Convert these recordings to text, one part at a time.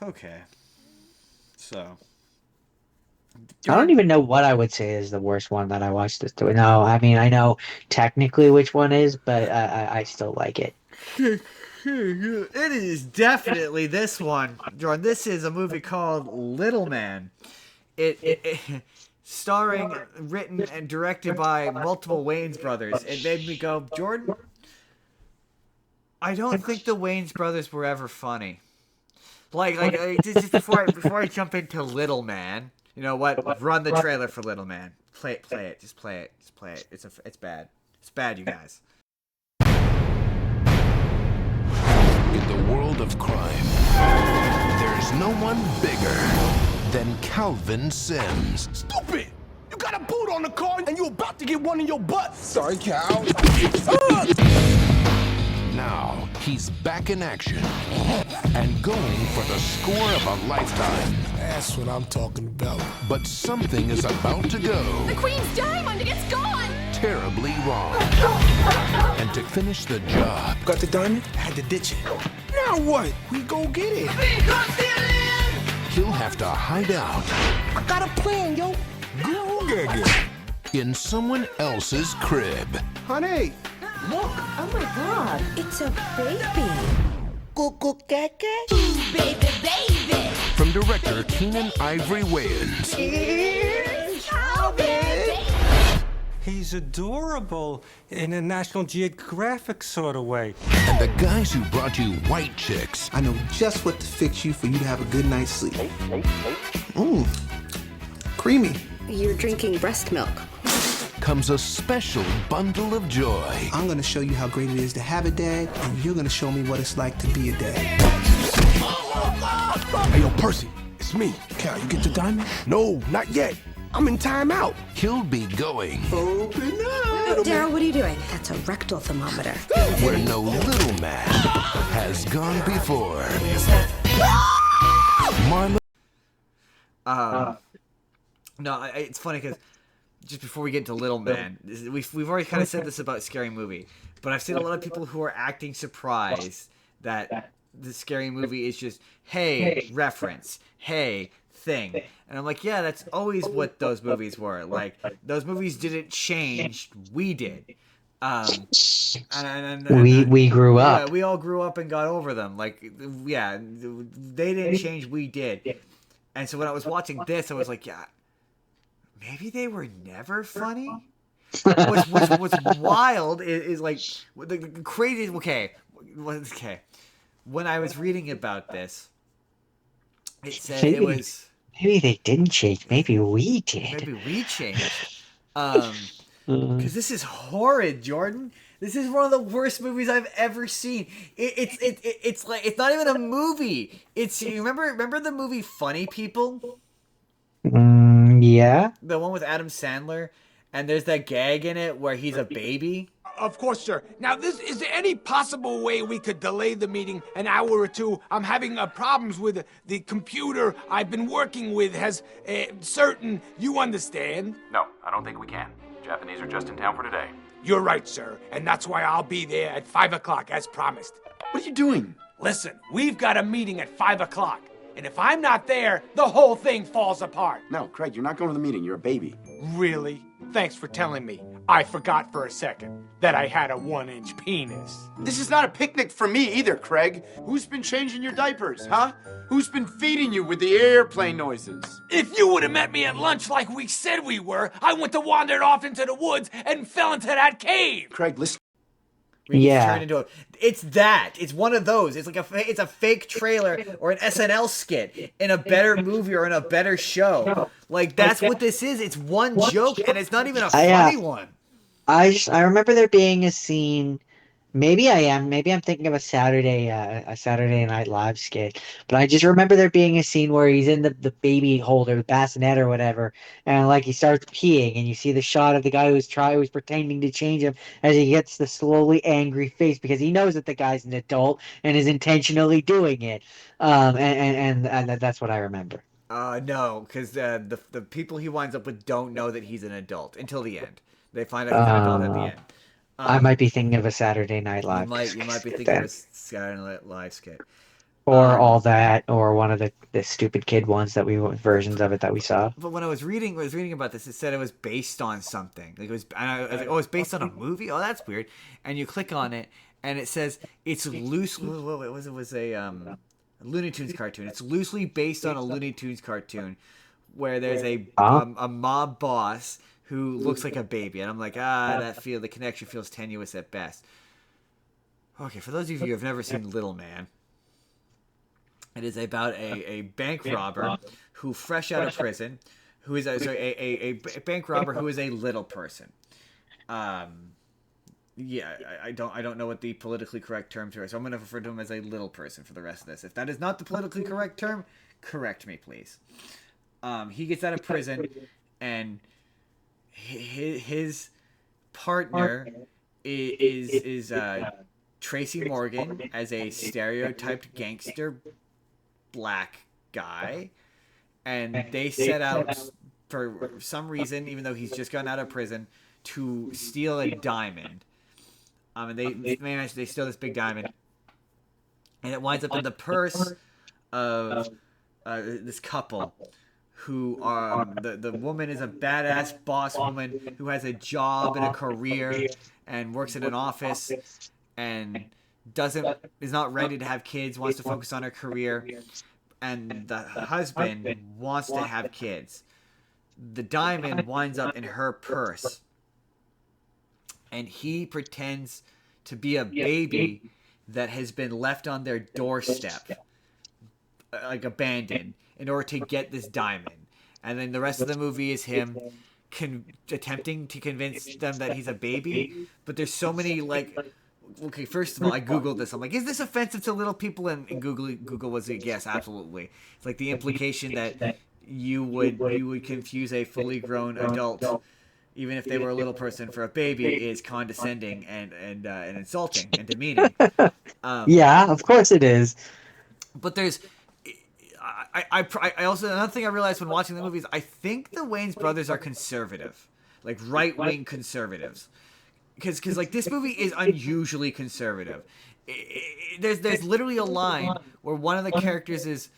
Okay. So, I don't Jordan. even know what I would say is the worst one that I watched this to. No, I mean I know technically which one is, but I still like it. It is definitely this one, Jordan. This is a movie called Little Man. It starring, written, and directed by multiple Wayans brothers. It made me go, Jordan. I don't think the Wayans brothers were ever funny. Just before I jump into Little Man, you know what? Run the trailer for Little Man. Play it. Just play it. Just play it. It's bad. It's bad, you guys. In the world of crime, there's no one bigger than Calvin Sims. Stupid! You got a boot on the car and you about to get one in your butt. Sorry, Cal. Now he's back in action and going for the score of a lifetime. That's what I'm talking about. But something is about to go The Queen's diamond! It's gone! terribly wrong. And to finish the job, Got the diamond? I had to ditch it. Now what? We go get it. he'll have to hide out I got a plan, yo. Go get it. in someone else's crib. Honey, look. Oh my god, it's a baby. Cuckoo caca. Baby, baby! From director Keenan Ivory Wayans. He's adorable in a National Geographic sort of way. And the guys who brought you White Chicks I know just what to fix you for you to have a good night's sleep. Mmm. Creamy. You're drinking breast milk. comes a special bundle of joy. I'm gonna show you how great it is to have a dad, and you're gonna show me what it's like to be a dad. Hey, yo, Percy, it's me. Cal, you get the diamond? No, not yet. I'm in timeout. He'll be going Open up! Daryl, what are you doing? That's a rectal thermometer. where no little man has gone before. Marlon. No, it's funny because just before we get to Little Man, we've already kind of said this about Scary Movie, but I've seen a lot of people who are acting surprised that the Scary Movie is just, hey, reference, hey, thing. And I'm like, yeah, that's always what those movies were. Like, those movies didn't change, we did. We grew up. Yeah, we all grew up and got over them. Like, yeah, they didn't change, we did. And so when I was watching this, I was like, yeah, maybe they were never funny. What's wild is like the crazy. Okay. When I was reading about this, it said it was Maybe they didn't change. Maybe we did. maybe we changed. Because this is horrid, Jordan. This is one of the worst movies I've ever seen. It's like it's not even a movie. It's you remember the movie Funny People, Yeah. the one with Adam Sandler, and there's that gag in it where he's a baby. Of course, sir. Now, is there any possible way we could delay the meeting an hour or two? I'm having problems with the computer I've been working with has certain, you understand? No, I don't think we can. Japanese are just in town for today. You're right, sir. And that's why I'll be there at 5 o'clock, as promised. What are you doing? Listen, we've got a meeting at 5 o'clock. And if I'm not there, the whole thing falls apart. No, Craig, you're not going to the meeting. You're a baby. Really? Thanks for telling me. I forgot for a second that I had a 1-inch penis. This is not a picnic for me either, Craig. Who's been changing your diapers, huh? Who's been feeding you with the airplane noises? If you would have met me at lunch like we said we were, I wouldn't have wandered off into the woods and fell into that cave. Craig, listen. Turned into it's that. It's one of those. It's like it's a fake trailer or an SNL skit in a better movie or in a better show. Like that's what this is. It's one joke and it's not even a funny one. I remember there being a scene. Maybe I'm thinking of a Saturday Night Live skit, but I just remember there being a scene where he's in the baby holder, the bassinet or whatever, and like he starts peeing, and you see the shot of the guy who's pretending to change him as he gets the slowly angry face because he knows that the guy's an adult and is intentionally doing it. And that's what I remember. No, because the people he winds up with don't know that he's an adult until the end. They find out he's an adult at the end. I might be thinking of a Saturday Night Live. You might be thinking of a Saturday Night Live skit. Or All That, or one of the stupid kid ones versions of it that we saw. But when I was reading about this, it said it was based on something. Like I was like, oh, it's based on a movie. Oh, that's weird. And you click on it, and it says it's loosely. What was it? Was a Looney Tunes cartoon. It's loosely based on a Looney Tunes cartoon, where there's a mob boss who looks like a baby, and I'm like, the connection feels tenuous at best. Okay, for those of you who have never seen Little Man. It is about a bank robber who, fresh out of prison, who is a bank robber who is a little person. I don't know what the politically correct term to it, so I'm going to refer to him as a little person for the rest of this. If that is not the politically correct term, correct me, please. He gets out of prison, and his partner is Tracy Morgan as a stereotyped gangster black guy, and they set out for some reason, even though he's just gotten out of prison, to steal a diamond. And they steal this big diamond, and it winds up in the purse of this couple who the woman is a badass boss woman who has a job and a career and works in an office and is not ready to have kids, wants to focus on her career, and the husband wants to have kids. The diamond winds up in her purse, and he pretends to be a baby that has been left on their doorstep, like abandoned, in order to get this diamond. And then the rest of the movie is him attempting to convince them that he's a baby, but there's so many okay, first of all, I Googled this. I'm like, is this offensive to little people? And Google was like, yes, absolutely. It's like the implication that you would confuse a fully grown adult, even if they were a little person, for a baby is condescending and insulting and demeaning. Yeah, of course it is. But there's, I also, another thing I realized when watching the movies, I think the Wayans brothers are conservative, like right-wing conservatives. Because like this movie is unusually conservative. There's literally a line where one of the characters is,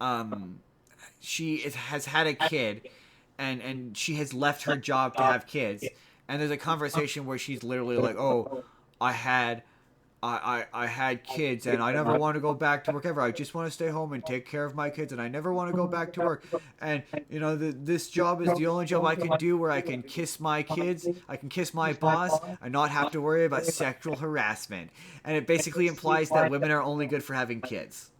has had a kid, and she has left her job to have kids, and there's a conversation where she's literally like, oh, I had kids, and I never want to go back to work ever. I just want to stay home and take care of my kids, and I never want to go back to work. And, this job is the only job I can do where I can kiss my kids, I can kiss my boss, and not have to worry about sexual harassment. And it basically implies that women are only good for having kids.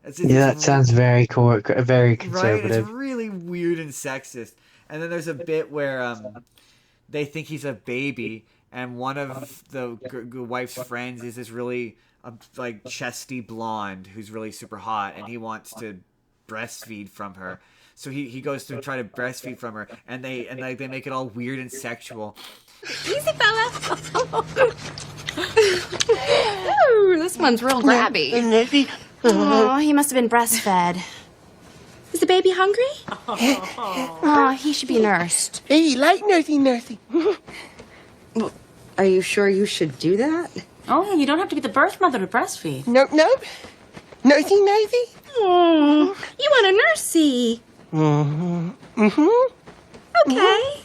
That sounds very very conservative. Right? It's really weird and sexist. And then there's a bit where they think he's a baby, and one of the wife's friends is this really chesty blonde who's really super hot, and he wants to breastfeed from her. So he goes to try to breastfeed from her, and they make it all weird and sexual. Easy, fella. Ooh, this one's real grabby. Oh, he must have been breastfed. Is the baby hungry? Oh, he should be nursed. Hey, like nursey. Well, are you sure you should do that? Oh, you don't have to be the birth mother to breastfeed. Nope. Nursey. Oh, you want a nursey? Okay.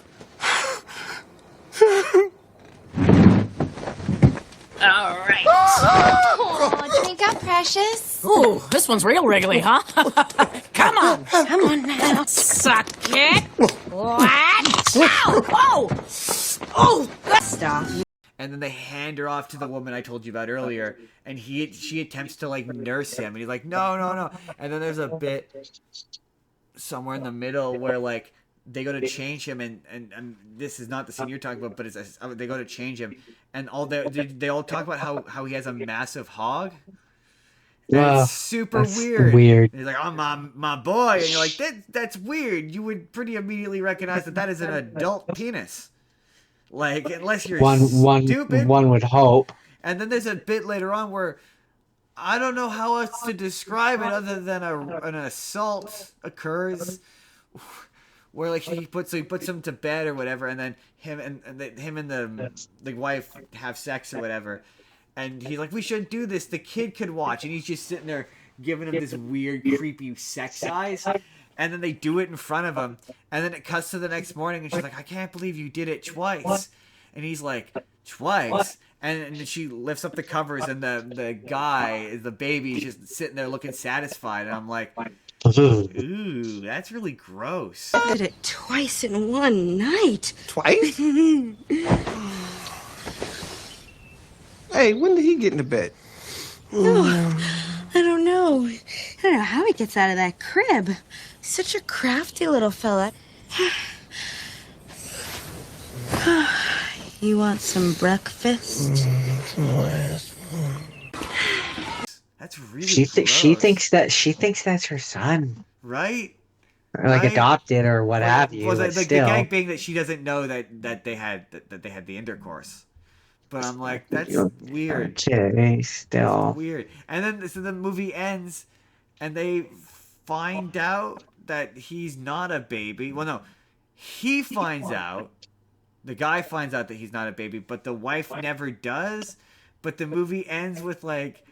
All right. Oh, drink up, precious. Ooh, this one's real wriggly, huh? Come on now. Suck it. What? Ow! Oh! Stop. And then they hand her off to the woman I told you about earlier, and she attempts to nurse him, and he's like, no. And then there's a bit somewhere in the middle where they go to change him, and this is not the scene you're talking about, but they go to change him, and they all talk about how he has a massive hog. It's super weird. And he's like, oh, my boy, and you're like, that's weird. You would pretty immediately recognize that is an adult penis. Unless you're stupid. One would hope. And then there's a bit later on where I don't know how else to describe it other than an assault occurs, where he puts him to bed or whatever, and then him and the wife have sex or whatever, And he's like, we shouldn't do this. The kid could watch. And he's just sitting there giving him this weird, creepy sex eyes. And then they do it in front of him. And then it cuts to the next morning. And she's like, I can't believe you did it twice. And he's like, twice? And then she lifts up the covers. And the guy, the baby, is just sitting there looking satisfied. And I'm like, ooh, that's really gross. I did it twice in one night. Twice? Hey, when did he get into bed? Oh, I don't know. I don't know how he gets out of that crib. Such a crafty little fella. You want some breakfast? That's really She gross. she thinks that's her son, Right? or like Right? adopted or what have you. Well, But the still, gag being that she doesn't know that they had the intercourse. But I'm like, that's weird. okay, still. Weird. And then so the movie ends, and they find out that he's not a baby. Well, no, he finds out. The guy finds out that he's not a baby, but the wife never does. But the movie ends with like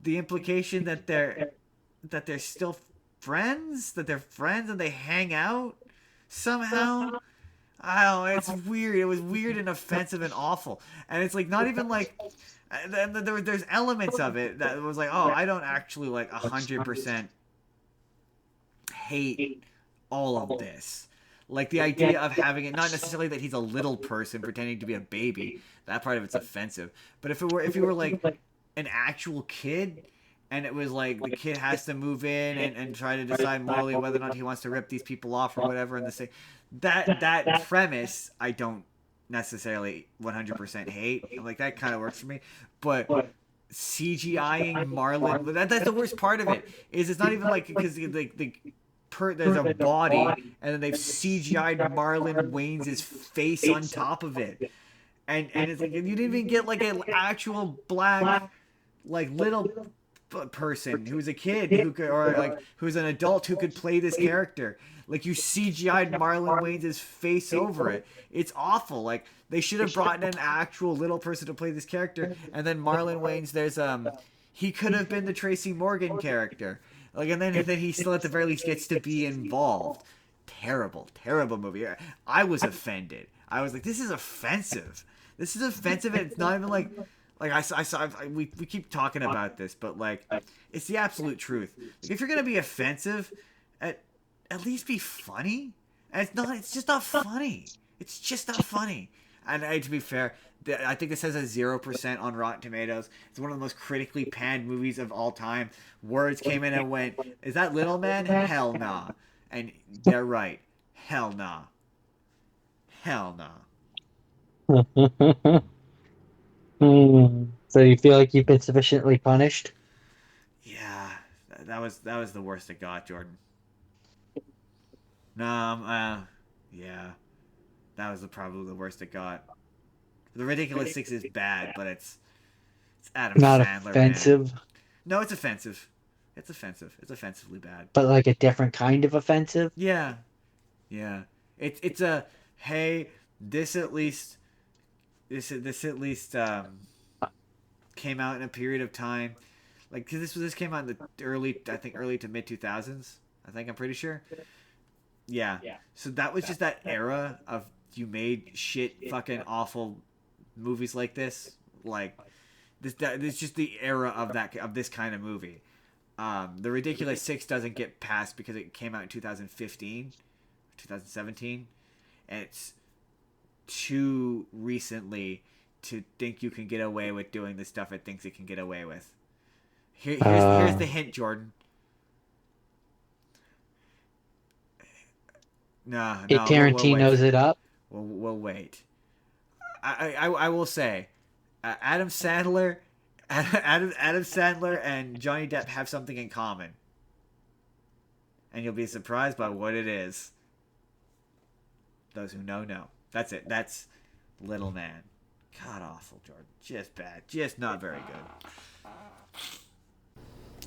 the implication that they're still friends, that they're friends and they hang out somehow. I don't know, it's weird. It was weird and offensive and awful. And it's like not even like there's elements of it that was like, oh, I don't actually like 100% hate all of this. Like the idea of having it, not necessarily that he's a little person pretending to be a baby. That part of it's offensive. But if he were like an actual kid, and it was like the kid has to move in and try to decide morally whether or not he wants to rip these people off or whatever, and the same that premise I don't necessarily 100% hate. I'm like, that kind of works for me, but CGIing Marlon, that's the worst part of it. Is it's not even like because there's a body and then they've CGI'd Marlon Wayans' face on top of it, and it's like you didn't even get like an actual black like little person who's a kid who could, or like who's an adult who could play this character. Like you CGI'd Marlon Wayans' face over it. It's awful. Like they should have brought in an actual little person to play this character. And then Marlon Wayans, there's he could have been the Tracy Morgan character. Like and then he still at the very least gets to be involved. Terrible movie. I was offended. I was like, this is offensive. This is offensive, and it's not even like we keep talking about this, but like it's the absolute truth. Like, if you're gonna be offensive, at least be funny. And it's not. It's just not funny. It's just not funny. And to be fair, I think this has a 0% on Rotten Tomatoes. It's one of the most critically panned movies of all time. Words came in and went, "Is that Little Man? Hell nah." And they're right. Hell nah. Hell nah. So you feel like you've been sufficiently punished? Yeah, that was the worst it got, Jordan. No, yeah, that was probably the worst it got. The Ridiculous Six is bad, but it's Adam Not Sandler. offensive. Man. No, it's offensive. It's offensive. It's offensively bad. But like a different kind of offensive? Yeah. It's a hey, this at least came out in a period of time, like cause this came out in the early to mid 2000s. I'm pretty sure. Yeah. So that was just that era of you made shit fucking awful movies like this. Like this just the era of this kind of movie. The Ridiculous Six doesn't get passed because it came out in 2015, 2017, and it's too recently to think you can get away with doing the stuff it thinks it can get away with. Here's the hint, Jordan. No. Tarantino's it up. We'll wait. I will say, Adam Sandler and Johnny Depp have something in common, and you'll be surprised by what it is. Those who know. That's it. That's Little Man. God awful, Jordan. Just bad. Just not very good.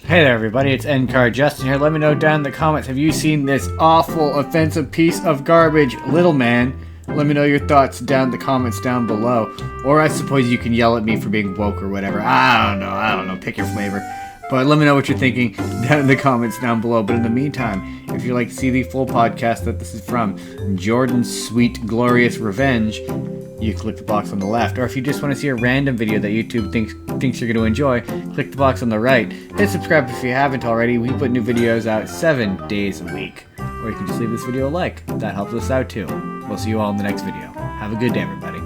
Hey there, everybody. It's NCard Justin here. Let me know down in the comments, have you seen this awful, offensive piece of garbage, Little Man? Let me know your thoughts down in the comments down below. Or I suppose you can yell at me for being woke or whatever. I don't know. Pick your flavor. But let me know what you're thinking down in the comments down below. But in the meantime, if you'd like to see the full podcast that this is from, Jordan's Sweet Glorious Revenge, you click the box on the left. Or if you just want to see a random video that YouTube thinks you're going to enjoy, click the box on the right. Hit subscribe if you haven't already. We put new videos out 7 days a week. Or you can just leave this video a like. That helps us out too. We'll see you all in the next video. Have a good day, everybody.